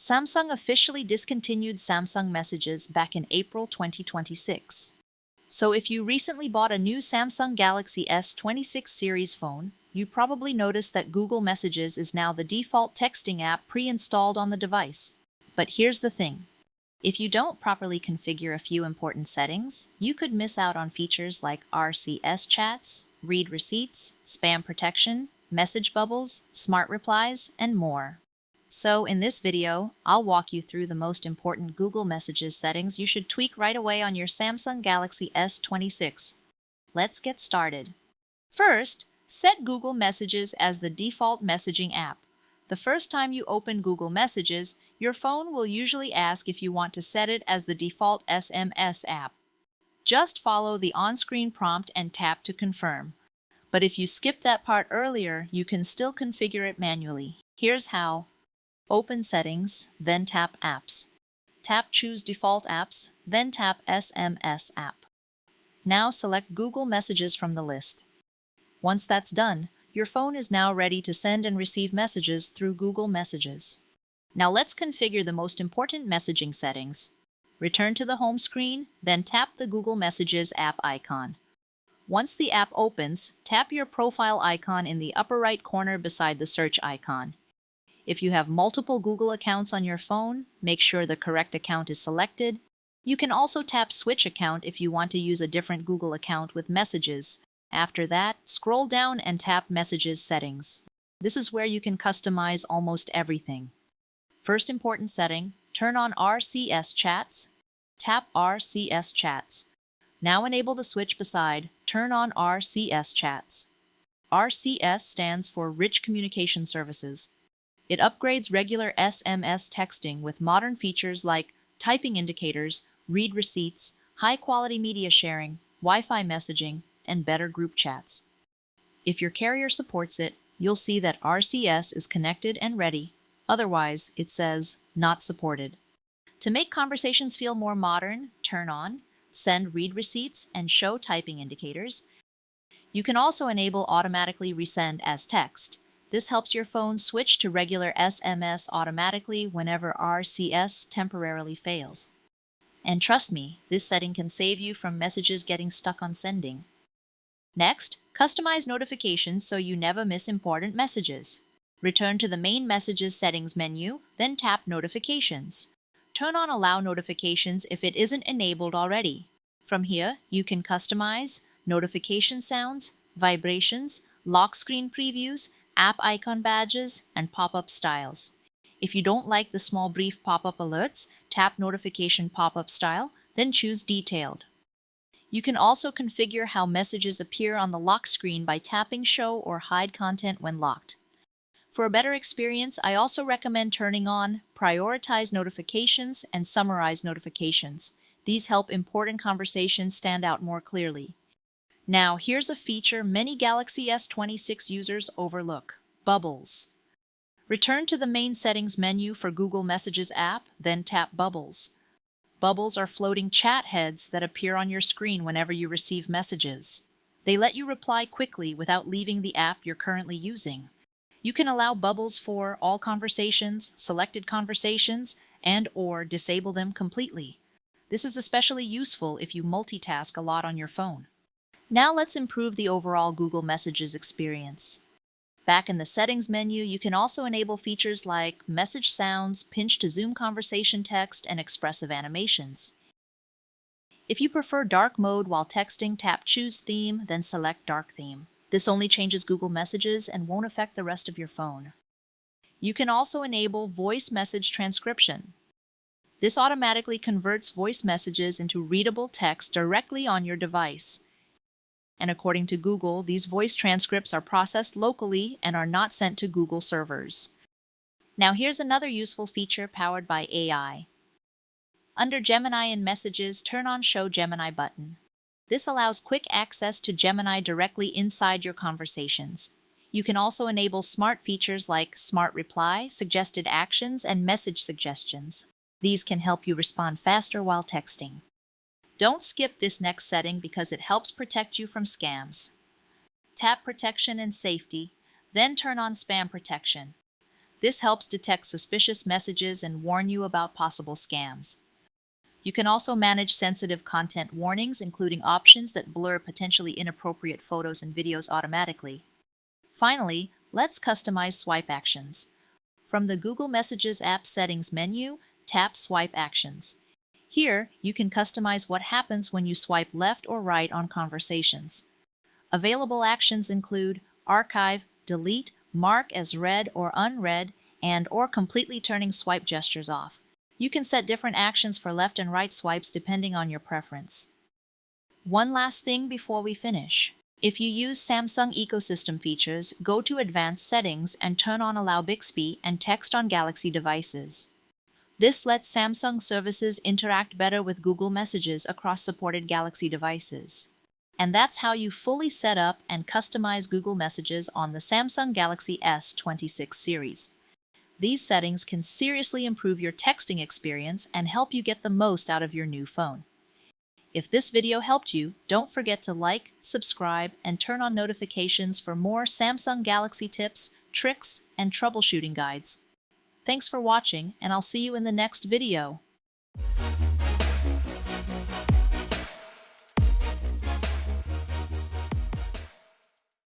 Samsung officially discontinued Samsung Messages back in April 2026. So if you recently bought a new Samsung Galaxy S26 series phone, you probably noticed that Google Messages is now the default texting app pre-installed on the device. But here's the thing. If you don't properly configure a few important settings, you could miss out on features like RCS chats, read receipts, spam protection, message bubbles, smart replies, and more. So in this video, I'll walk you through the most important Google Messages settings you should tweak right away on your Samsung Galaxy S26. Let's get started. First, set Google Messages as the default messaging app. The first time you open Google Messages, your phone will usually ask if you want to set it as the default SMS app. Just follow the on-screen prompt and tap to confirm. But if you skip that part earlier, you can still configure it manually. Here's how. Open Settings, then tap Apps. Tap Choose Default Apps, then tap SMS app. Now select Google Messages from the list. Once that's done, your phone is now ready to send and receive messages through Google Messages. Now let's configure the most important messaging settings. Return to the home screen, then tap the Google Messages app icon. Once the app opens, tap your profile icon in the upper right corner beside the search icon. If you have multiple Google accounts on your phone, make sure the correct account is selected. You can also tap Switch Account if you want to use a different Google account with Messages. After that, scroll down and tap Messages Settings. This is where you can customize almost everything. First important setting, turn on RCS chats. Tap RCS chats. Now enable the switch beside, turn on RCS chats. RCS stands for Rich Communication Services. It upgrades regular SMS texting with modern features like typing indicators, read receipts, high-quality media sharing, Wi-Fi messaging, and better group chats. If your carrier supports it, you'll see that RCS is connected and ready. Otherwise, it says, not supported. To make conversations feel more modern, turn on, send read receipts, and show typing indicators. You can also enable automatically resend as text. This helps your phone switch to regular SMS automatically whenever RCS temporarily fails. And trust me, this setting can save you from messages getting stuck on sending. Next, customize notifications so you never miss important messages. Return to the main Messages settings menu, then tap Notifications. Turn on Allow Notifications if it isn't enabled already. From here, you can customize notification sounds, vibrations, lock screen previews, app icon badges, and pop-up styles. If you don't like the small brief pop-up alerts, tap Notification Pop-up Style, then choose Detailed. You can also configure how messages appear on the lock screen by tapping Show or Hide Content when locked. For a better experience, I also recommend turning on Prioritize Notifications and Summarize Notifications. These help important conversations stand out more clearly. Now, here's a feature many Galaxy S26 users overlook: Bubbles. Return to the main settings menu for Google Messages app, then tap Bubbles. Bubbles are floating chat heads that appear on your screen whenever you receive messages. They let you reply quickly without leaving the app you're currently using. You can allow bubbles for all conversations, selected conversations, and/or disable them completely. This is especially useful if you multitask a lot on your phone. Now let's improve the overall Google Messages experience. Back in the Settings menu, you can also enable features like message sounds, pinch-to-zoom conversation text, and expressive animations. If you prefer dark mode while texting, tap Choose Theme, then select Dark Theme. This only changes Google Messages and won't affect the rest of your phone. You can also enable voice message transcription. This automatically converts voice messages into readable text directly on your device. And according to Google, these voice transcripts are processed locally and are not sent to Google servers. Now here's another useful feature powered by AI. Under Gemini in Messages, turn on Show Gemini button. This allows quick access to Gemini directly inside your conversations. You can also enable smart features like Smart Reply, Suggested Actions, and Message Suggestions. These can help you respond faster while texting. Don't skip this next setting because it helps protect you from scams. Tap Protection and Safety, then turn on Spam Protection. This helps detect suspicious messages and warn you about possible scams. You can also manage sensitive content warnings, including options that blur potentially inappropriate photos and videos automatically. Finally, let's customize swipe actions. From the Google Messages app settings menu, tap Swipe Actions. Here, you can customize what happens when you swipe left or right on conversations. Available actions include archive, delete, mark as read or unread, and/or completely turning swipe gestures off. You can set different actions for left and right swipes depending on your preference. One last thing before we finish. If you use Samsung ecosystem features, go to Advanced Settings and turn on Allow Bixby and Text on Galaxy devices. This lets Samsung services interact better with Google Messages across supported Galaxy devices. And that's how you fully set up and customize Google Messages on the Samsung Galaxy S26 series. These settings can seriously improve your texting experience and help you get the most out of your new phone. If this video helped you, don't forget to like, subscribe, and turn on notifications for more Samsung Galaxy tips, tricks, and troubleshooting guides. Thanks for watching, and I'll see you in the next video.